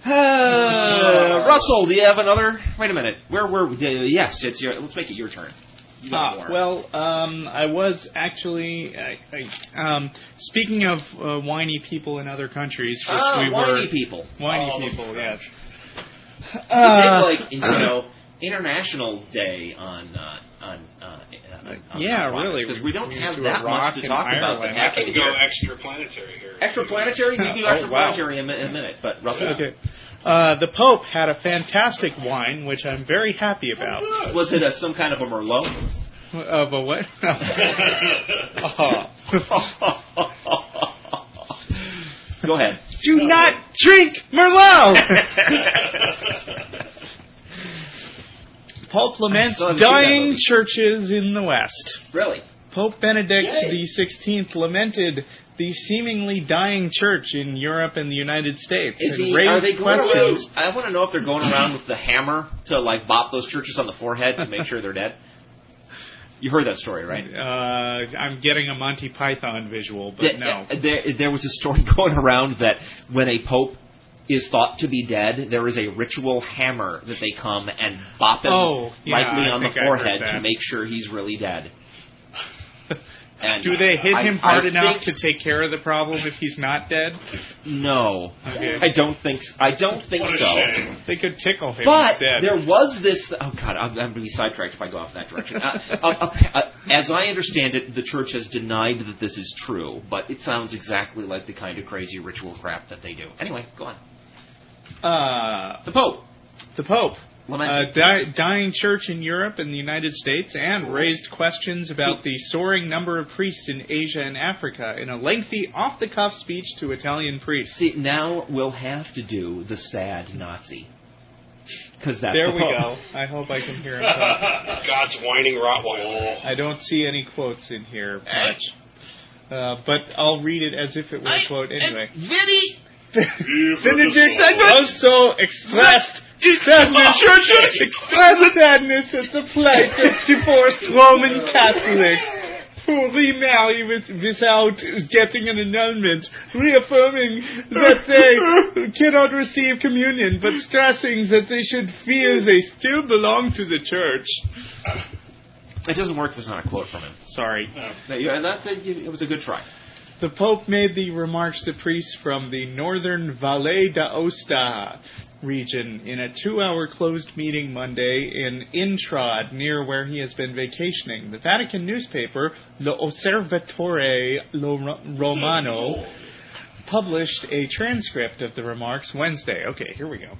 Russell, do you have another? Wait a minute. Where were we? Yes, it's your. Let's make it your turn. I was actually speaking of whiny people in other countries, which we were. Whiny people. Whiny people, yes. International Day on really, because we don't have that much to talk about. I can go extraplanetary here. Extraplanetary? You can do extraplanetary in a minute, but Russell. Okay. The Pope had a fantastic wine, which I'm very happy about. Was it some kind of a Merlot? Of a what? Go ahead. Do not drink Merlot! Pope laments dying churches in the West. Really? Pope Benedict XVI lamented the seemingly dying church in Europe and the United States. Are they going around? I want to know if they're going around with the hammer to bop those churches on the forehead to make sure they're dead. You heard that story, right? I'm getting a Monty Python visual, but no. There was a story going around that when a pope is thought to be dead, there is a ritual hammer that they come and bop him lightly on the forehead to make sure he's really dead. And do they hit him hard enough to take care of the problem if he's not dead? No, okay. I don't think so. They could tickle him But instead. there was this. Oh God, I'm going to be sidetracked if I go off in that direction. As I understand it, the church has denied that this is true, but it sounds exactly like the kind of crazy ritual crap that they do. Anyway, go on. The Pope. The Pope. Dying church in Europe and the United States, and raised questions about the soaring number of priests in Asia and Africa in a lengthy, off-the-cuff speech to Italian priests. See, now we'll have to do the sad Nazi. There we go. I hope I can hear him talk. God's whining Rottweiler. I don't see any quotes in here much. But I'll read it as if it were a quote anyway. Benedict also expressed sadness at the plight of divorced Roman Catholics who remarry without getting an annulment, reaffirming that they cannot receive communion, but stressing that they should feel they still belong to the church. It doesn't work if it's not a quote from him. Sorry. It was a good try. The Pope made the remarks to priests from the northern Valle d'Aosta region in a 2-hour closed meeting Monday in Intrad, near where he has been vacationing. The Vatican newspaper, L'Osservatore Romano, published a transcript of the remarks Wednesday. Okay, here we go.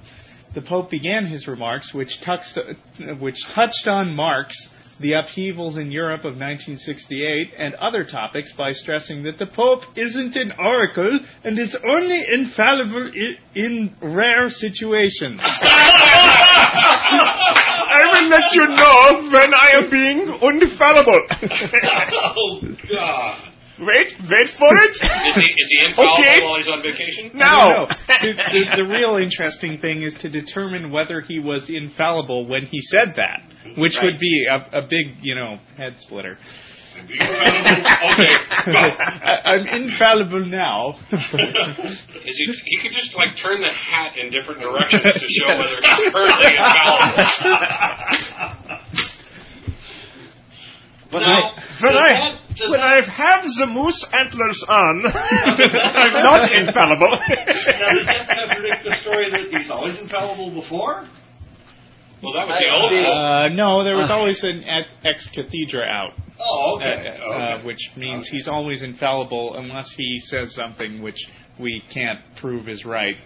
The Pope began his remarks, which touched on Marx, the upheavals in Europe of 1968, and other topics by stressing that the Pope isn't an oracle and is only infallible in rare situations. I will let you know when I am being infallible. Oh, God. Wait for it. Is he infallible while he's on vacation? No. The real interesting thing is to determine whether he was infallible when he said that, which would be a big, head splitter. Okay. I'm infallible now. He could just turn the hat in different directions to show whether he's currently infallible. When I have the moose antlers on, I'm not infallible. Now, does that contradict the story that he's always infallible before? Well, that was the old one. No, there was always an ex cathedra out. Oh, okay. Which means he's always infallible unless he says something which we can't prove is right.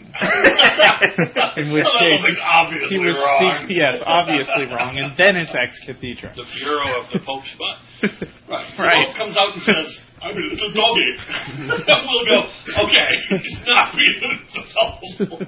In which case, obviously he was wrong. Yes, obviously wrong, and then it's ex cathedra. The Bureau of the Pope's butt. Right. The Pope comes out and says, "I'm a little doggy." We'll go, okay, he's not being infallible.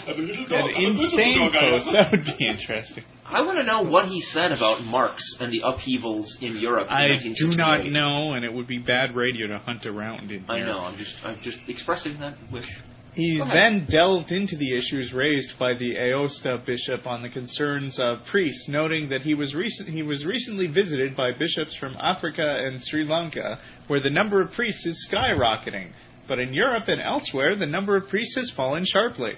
I'm a little dog. An insane post. That would be interesting. I want to know what he said about Marx and the upheavals in Europe in 1968. I do not know, and it would be bad radio to hunt around in here. I know. I'm just expressing that wish. He then delved into the issues raised by the Aosta bishop on the concerns of priests, noting that he was recently visited by bishops from Africa and Sri Lanka, where the number of priests is skyrocketing. but in Europe and elsewhere, the number of priests has fallen sharply.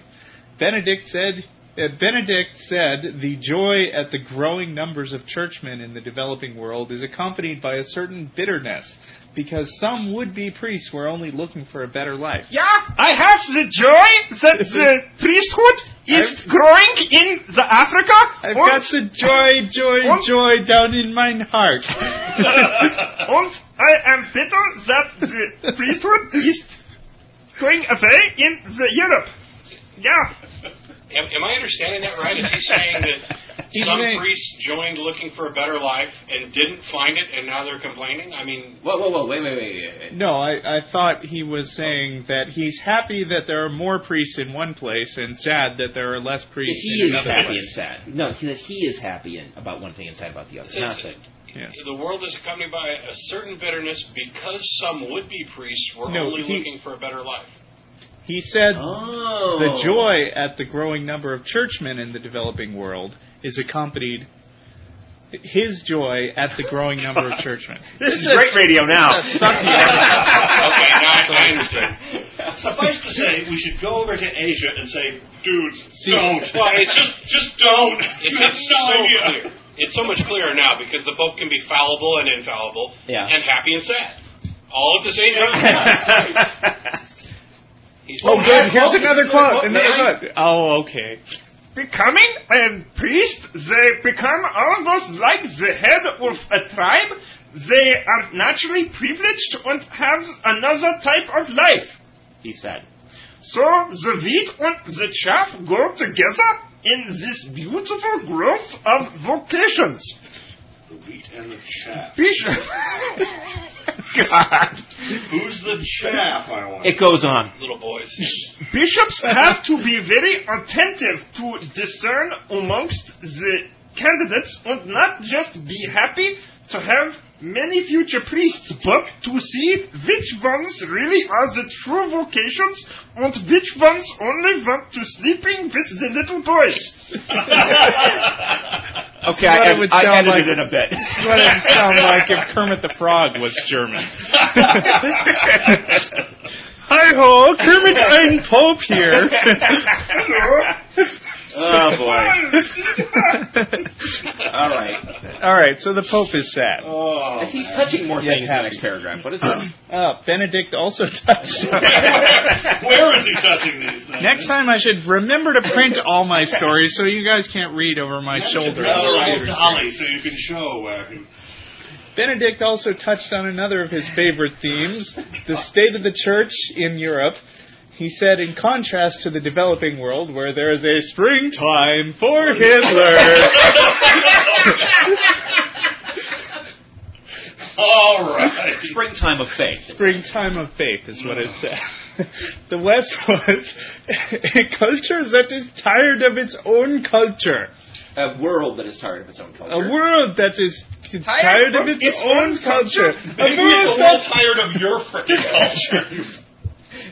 Benedict said, the joy at the growing numbers of churchmen in the developing world is accompanied by a certain bitterness, because some would-be priests were only looking for a better life. Yeah, I have the joy that the priesthood is growing in the Africa. I've got the joy down in mine heart. And I am bitter that the priesthood is going away in the Europe. Yeah. Am I understanding that right? Is he saying that some priests joined looking for a better life and didn't find it, and now they're complaining? I mean... Whoa, wait. No, I thought he was saying that he's happy that there are more priests in one place and sad that there are less priests in another place. He is happy and sad. No, he is happy about one thing and sad about the other. Yes. The world is accompanied by a certain bitterness because some would-be priests were only looking for a better life. He said the joy at the growing number of churchmen in the developing world is accompanied... His joy at the growing number of churchmen. This is great radio now. Okay, now I understand. Suffice to say, we should go over to Asia and say, dudes, don't. Well, it's just don't. It's so idea. clear. It's so much clearer now because the Pope can be fallible and infallible and happy and sad. All at the same time. Good. Here's another quote. Oh, okay. Becoming a priest, they become almost like the head of a tribe. They are naturally privileged and have another type of life. He said. So the wheat and the chaff go together in this beautiful growth of vocations. The wheat and the chaff. Bishop. God. Who's the chaff, I want? It goes on. Little boys. Bishops have to be very attentive to discern amongst the candidates and not just be happy to have many future priests, but to see which ones really are the true vocations and which ones only want to sleeping with the little boys. Okay, I edited it a bit. This is what it would sound like if Kermit the Frog was German. Hi-ho, Kermit ein Pope here. Hello. Oh, boy. All right, so the Pope is sad. Oh, he's touching more things in the next paragraph. What is this? Benedict also touched on Where is he touching these things? Next time I should remember to print all my stories so you guys can't read over my shoulder. Dolly, so you can show Benedict also touched on another of his favorite themes, the state of the church in Europe. He said, in contrast to the developing world, where there is a springtime for Hitler. All right. Springtime of faith. Springtime of faith is what it said. The West was a culture that is tired of its own culture. A world that is tired of its own culture. A world that is tired of its own culture. Maybe it's a little tired of your freaking culture.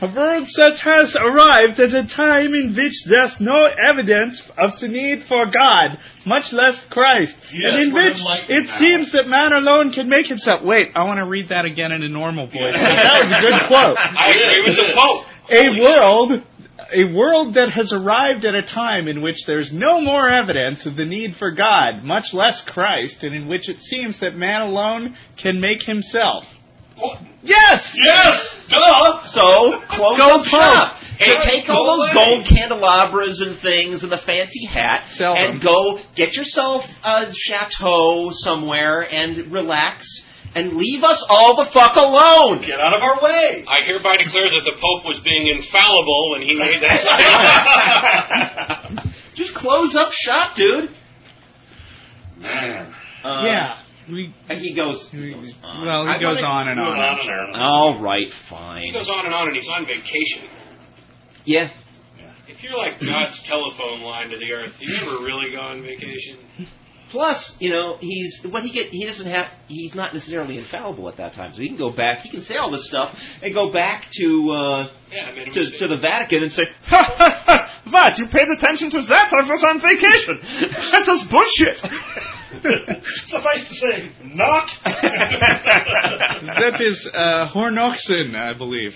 A world such has arrived at a time in which there's no evidence of the need for God, much less Christ, and in which it seems that man alone can make himself... Wait, I want to read that again in a normal voice. That was a good quote. I agree with the Pope. A world that has arrived at a time in which there's no more evidence of the need for God, much less Christ, and in which it seems that man alone can make himself. Yes! Yes! Duh! So, close up shop. Hey, take all those gold candelabras and things and the fancy hat and go get yourself a chateau somewhere and relax and leave us all the fuck alone. Get out of our way. I hereby declare that the Pope was being infallible when he made that statement. Just close up shop, dude. Man. And he goes on. He goes on and on. All right, fine. He goes on and he's on vacation. Yeah. If you're like God's telephone line to the earth, do you ever really go on vacation? Plus, he's not necessarily infallible at that time, so he can go back. He can say all this stuff and go back to the Vatican and say, "Ha ha ha! What? You paid attention to that? I was on vacation. That was bullshit." Suffice to say, not. That is Hornochsen, I believe.